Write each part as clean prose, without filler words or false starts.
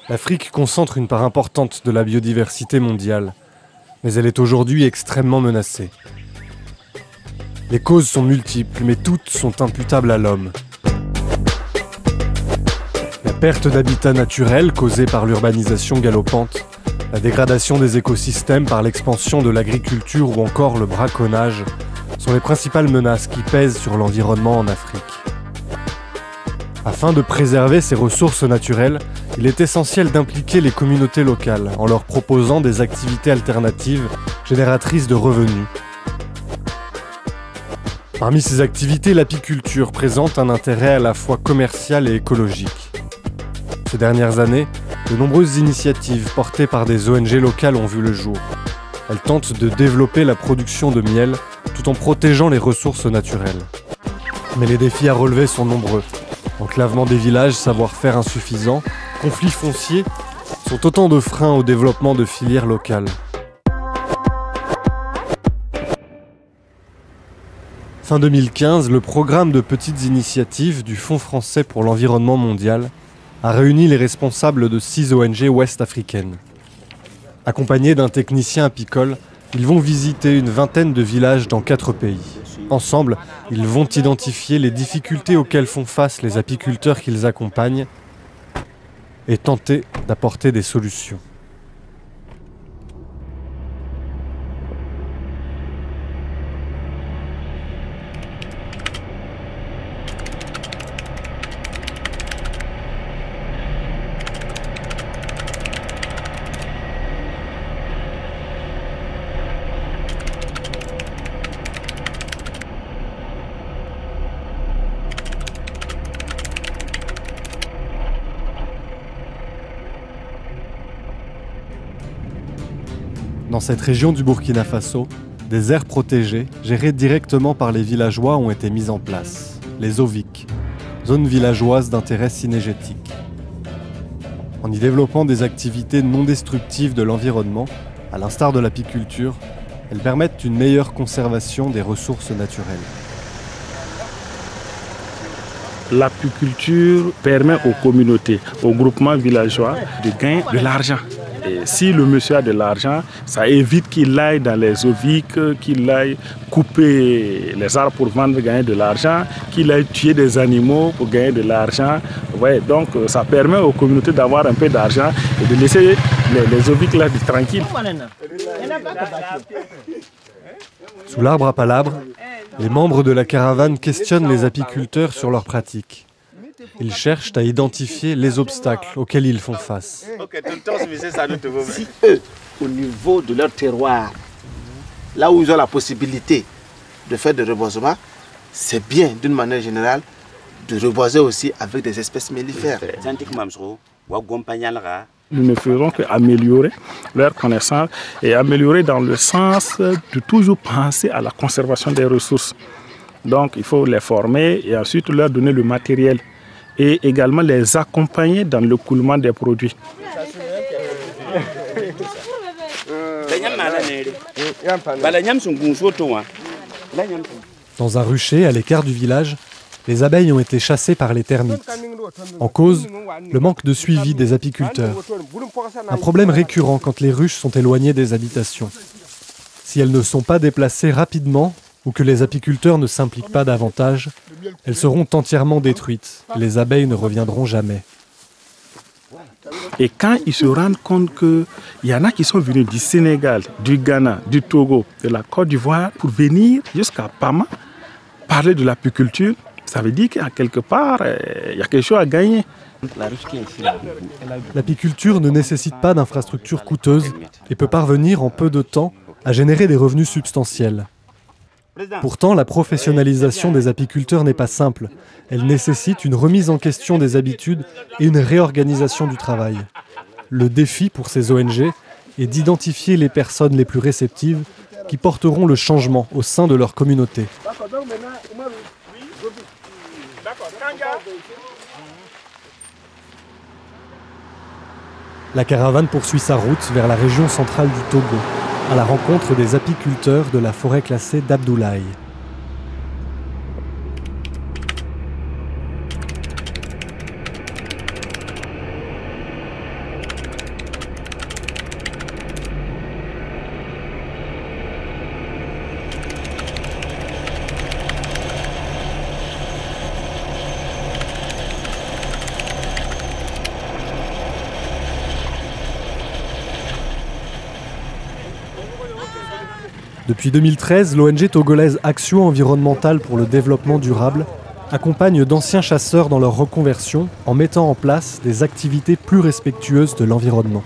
L'Afrique concentre une part importante de la biodiversité mondiale, mais elle est aujourd'hui extrêmement menacée. Les causes sont multiples, mais toutes sont imputables à l'homme. La perte d'habitat naturel causée par l'urbanisation galopante, la dégradation des écosystèmes par l'expansion de l'agriculture ou encore le braconnage sont les principales menaces qui pèsent sur l'environnement en Afrique. Afin de préserver ces ressources naturelles, il est essentiel d'impliquer les communautés locales en leur proposant des activités alternatives génératrices de revenus. Parmi ces activités, l'apiculture présente un intérêt à la fois commercial et écologique. Ces dernières années, de nombreuses initiatives portées par des ONG locales ont vu le jour. Elles tentent de développer la production de miel tout en protégeant les ressources naturelles. Mais les défis à relever sont nombreux. Enclavement des villages, savoir-faire insuffisant, conflits fonciers sont autant de freins au développement de filières locales. Fin 2015, le programme de petites initiatives du Fonds français pour l'environnement mondial a réuni les responsables de 6 ONG ouest-africaines. Accompagnés d'un technicien apicole, ils vont visiter une vingtaine de villages dans 4 pays. Ensemble, ils vont identifier les difficultés auxquelles font face les apiculteurs qu'ils accompagnent et tenter d'apporter des solutions. Dans cette région du Burkina Faso, des aires protégées, gérées directement par les villageois, ont été mises en place. Les ZOVIC, zones villageoises d'intérêt cynégétique. En y développant des activités non destructives de l'environnement, à l'instar de l'apiculture, elles permettent une meilleure conservation des ressources naturelles. L'apiculture permet aux communautés, aux groupements villageois de gagner de l'argent. Et si le monsieur a de l'argent, ça évite qu'il aille dans les ZOVIC, qu'il aille couper les arbres pour vendre, gagner de l'argent, qu'il aille tuer des animaux pour gagner de l'argent. Ouais, donc ça permet aux communautés d'avoir un peu d'argent et de laisser les ZOVIC là tranquilles. Sous l'arbre à palabres, les membres de la caravane questionnent les apiculteurs sur leurs pratiques. Ils cherchent à identifier les obstacles auxquels ils font face. Si eux, au niveau de leur terroir, là où ils ont la possibilité de faire des reboisements, c'est bien d'une manière générale de reboiser aussi avec des espèces mellifères. Nous ne ferons qu'améliorer leur connaissance et améliorer dans le sens de toujours penser à la conservation des ressources. Donc il faut les former et ensuite leur donner le matériel et également les accompagner dans le coulement des produits. Dans un rucher à l'écart du village, les abeilles ont été chassées par les termites. En cause, le manque de suivi des apiculteurs. Un problème récurrent quand les ruches sont éloignées des habitations. Si elles ne sont pas déplacées rapidement ou que les apiculteurs ne s'impliquent pas davantage, elles seront entièrement détruites. Les abeilles ne reviendront jamais. Et quand ils se rendent compte qu'il y en a qui sont venus du Sénégal, du Ghana, du Togo, de la Côte d'Ivoire pour venir jusqu'à Pama parler de l'apiculture, ça veut dire qu'à quelque part, il y a quelque chose à gagner. L'apiculture ne nécessite pas d'infrastructures coûteuses et peut parvenir en peu de temps à générer des revenus substantiels. Pourtant, la professionnalisation des apiculteurs n'est pas simple. Elle nécessite une remise en question des habitudes et une réorganisation du travail. Le défi pour ces ONG est d'identifier les personnes les plus réceptives qui porteront le changement au sein de leur communauté. La caravane poursuit sa route vers la région centrale du Togo, à la rencontre des apiculteurs de la forêt classée d'Abdoulaye. Depuis 2013, l'ONG togolaise Action environnementale pour le développement durable accompagne d'anciens chasseurs dans leur reconversion en mettant en place des activités plus respectueuses de l'environnement.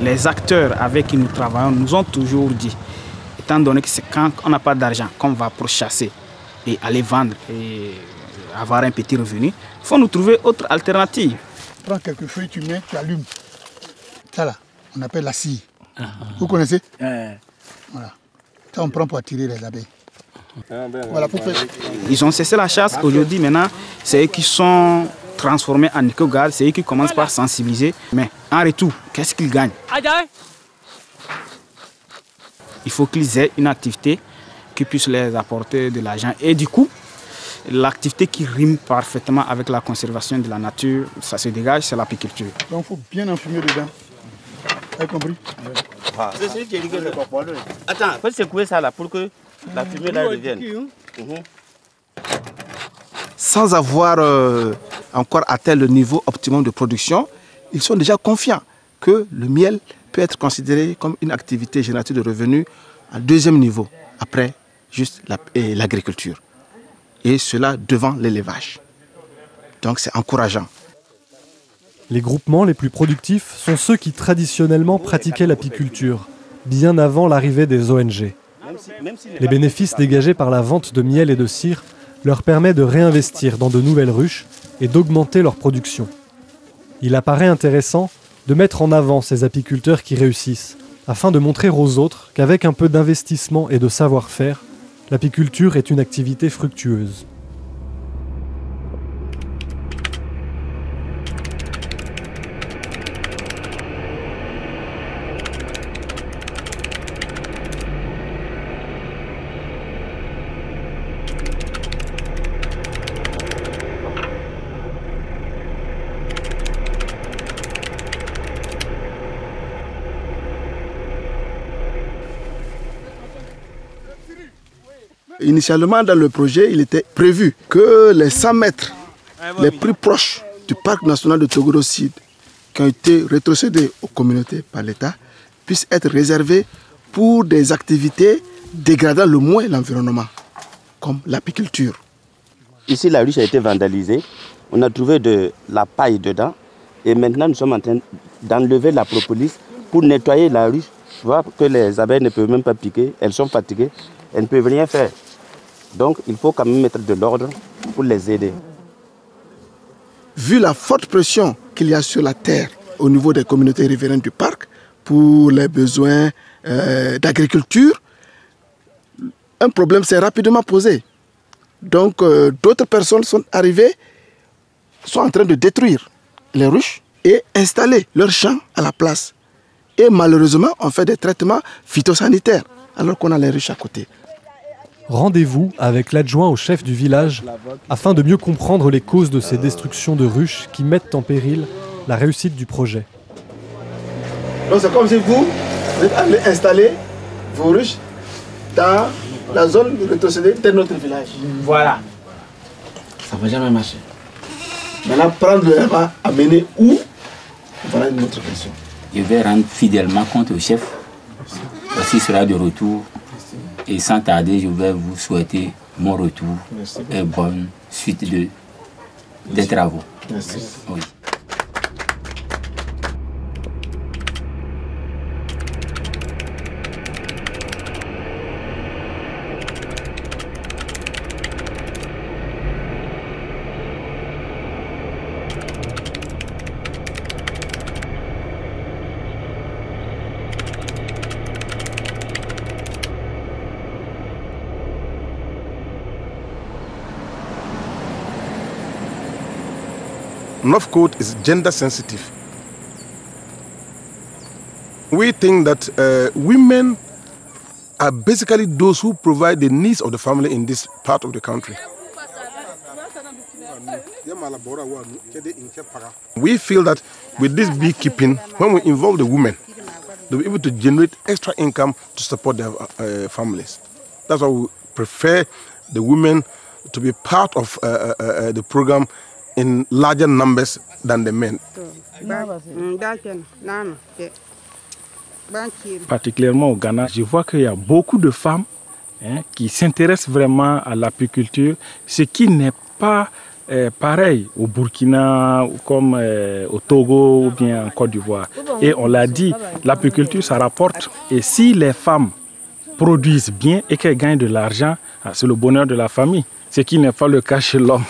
Les acteurs avec qui nous travaillons nous ont toujours dit, étant donné que c'est quand on n'a pas d'argent qu'on va pour chasser et aller vendre et avoir un petit revenu, il faut nous trouver autre alternative. Prends quelques feuilles, tu mets, tu allumes. Ça là, on appelle la scie. Vous connaissez? Voilà. Ça on prend pour attirer les abeilles. Voilà, pour faire... Ils ont cessé la chasse. Aujourd'hui, maintenant, c'est eux qui sont transformés en éco-gardes, c'est eux qui commencent par sensibiliser. Mais en retour, qu'est-ce qu'ils gagnent? Il faut qu'ils aient une activité qui puisse les apporter de l'argent. Et du coup, l'activité qui rime parfaitement avec la conservation de la nature, ça se dégage, c'est l'apiculture. Donc il faut bien enfumer dedans. Vous avez compris? Attends, faut secouer ça là pour que la fumée là revienne. Sans avoir encore atteint le niveau optimum de production, ils sont déjà confiants que le miel peut être considéré comme une activité génératrice de revenus à deuxième niveau, après juste l'agriculture. Et cela devant l'élevage. Donc c'est encourageant. Les groupements les plus productifs sont ceux qui traditionnellement pratiquaient l'apiculture, bien avant l'arrivée des ONG. Les bénéfices dégagés par la vente de miel et de cire leur permettent de réinvestir dans de nouvelles ruches et d'augmenter leur production. Il apparaît intéressant de mettre en avant ces apiculteurs qui réussissent, afin de montrer aux autres qu'avec un peu d'investissement et de savoir-faire, l'apiculture est une activité fructueuse. Initialement, dans le projet, il était prévu que les 100 mètres les plus proches du parc national de Togoro Sud, qui ont été rétrocédés aux communautés par l'État, puissent être réservés pour des activités dégradant le moins l'environnement, comme l'apiculture. Ici, la ruche a été vandalisée. On a trouvé de la paille dedans. Et maintenant, nous sommes en train d'enlever la propolis pour nettoyer la ruche. Tu vois que les abeilles ne peuvent même pas piquer. Elles sont fatiguées. Elles ne peuvent rien faire. Donc, il faut quand même mettre de l'ordre pour les aider. Vu la forte pression qu'il y a sur la terre au niveau des communautés riveraines du parc pour les besoins d'agriculture, un problème s'est rapidement posé. Donc, d'autres personnes sont arrivées, sont en train de détruire les ruches et installer leurs champs à la place. Et malheureusement, on fait des traitements phytosanitaires alors qu'on a les ruches à côté. Rendez-vous avec l'adjoint au chef du village afin de mieux comprendre les causes de ces destructions de ruches qui mettent en péril la réussite du projet. Donc c'est comme si vous allez installer vos ruches dans la zone rétrocédée de notre village. Voilà. Ça ne va jamais marcher. Maintenant, prendre le RA, amener où? Voilà une autre question. Je vais rendre fidèlement compte au chef. Voici sera de retour. Et sans tarder, je vais vous souhaiter mon retour et bonne suite des travaux. Merci. Oui. North Coast is gender sensitive. We think that women are basically those who provide the needs of the family in this part of the country. We feel that with this beekeeping, when we involve the women, they'll be able to generate extra income to support their families. That's why we prefer the women to be part of the program in larger numbers than the men. Particulièrement au Ghana, je vois qu'il y a beaucoup de femmes qui s'intéressent vraiment à l'apiculture, ce qui n'est pas pareil au Burkina, comme au Togo ou bien en Côte d'Ivoire. Et on l'a dit, l'apiculture, ça rapporte. Et si les femmes produisent bien et qu'elles gagnent de l'argent, c'est le bonheur de la famille, ce qui n'est pas le cas chez l'homme.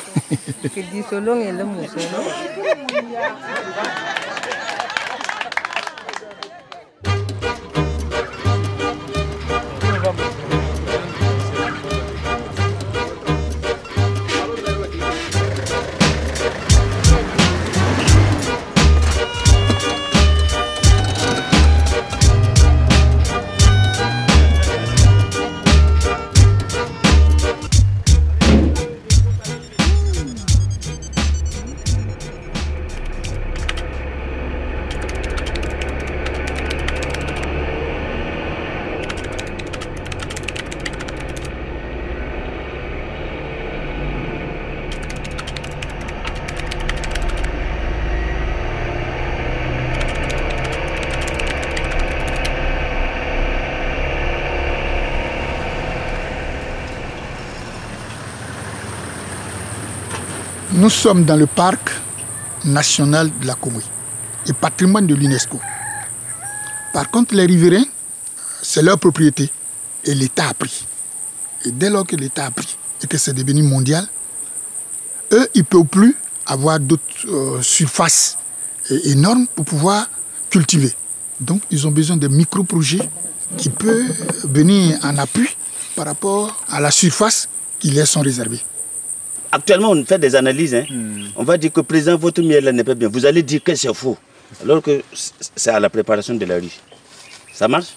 Nous sommes dans le parc national de la Komoué et patrimoine de l'UNESCO. Par contre, les riverains, c'est leur propriété et l'État a pris. Et dès lors que l'État a pris et que c'est devenu mondial, eux, ils ne peuvent plus avoir d'autres surfaces énormes pour pouvoir cultiver. Donc, ils ont besoin de micro-projets qui peuvent venir en appui par rapport à la surface qui leur sont réservées. Actuellement, on fait des analyses. On va dire que président, votre miel n'est pas bien. Vous allez dire que c'est faux. Alors que c'est à la préparation de la riche. Ça marche?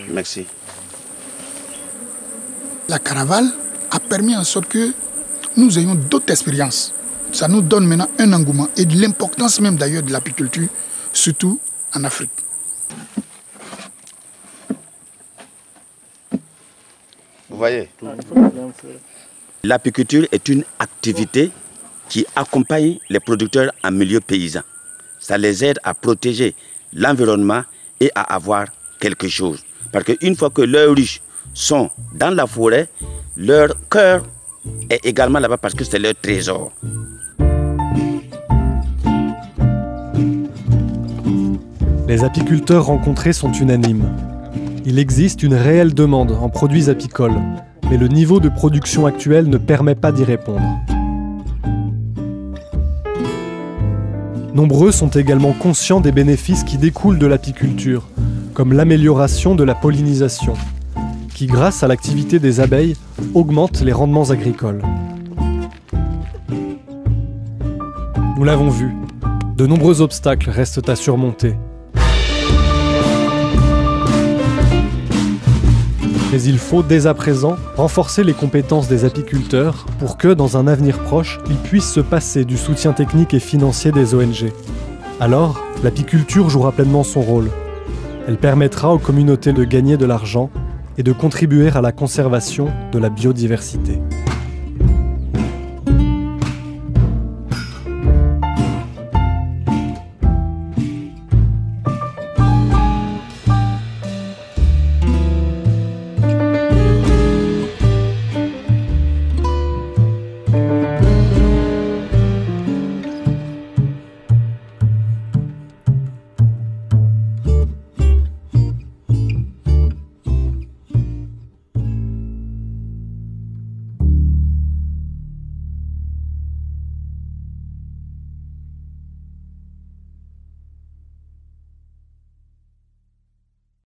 Merci. La caravane a permis en sorte que nous ayons d'autres expériences. Ça nous donne maintenant un engouement et de l'importance même d'ailleurs de l'apiculture, surtout en Afrique. Vous voyez? L'apiculture est une activité qui accompagne les producteurs en milieu paysan. Ça les aide à protéger l'environnement et à avoir quelque chose. Parce qu'une fois que leurs ruches sont dans la forêt, leur cœur est également là-bas parce que c'est leur trésor. Les apiculteurs rencontrés sont unanimes. Il existe une réelle demande en produits apicoles, mais le niveau de production actuel ne permet pas d'y répondre. Nombreux sont également conscients des bénéfices qui découlent de l'apiculture, comme l'amélioration de la pollinisation, qui, grâce à l'activité des abeilles, augmente les rendements agricoles. Nous l'avons vu, de nombreux obstacles restent à surmonter. Mais il faut dès à présent renforcer les compétences des apiculteurs pour que, dans un avenir proche, ils puissent se passer du soutien technique et financier des ONG. Alors, l'apiculture jouera pleinement son rôle. Elle permettra aux communautés de gagner de l'argent et de contribuer à la conservation de la biodiversité.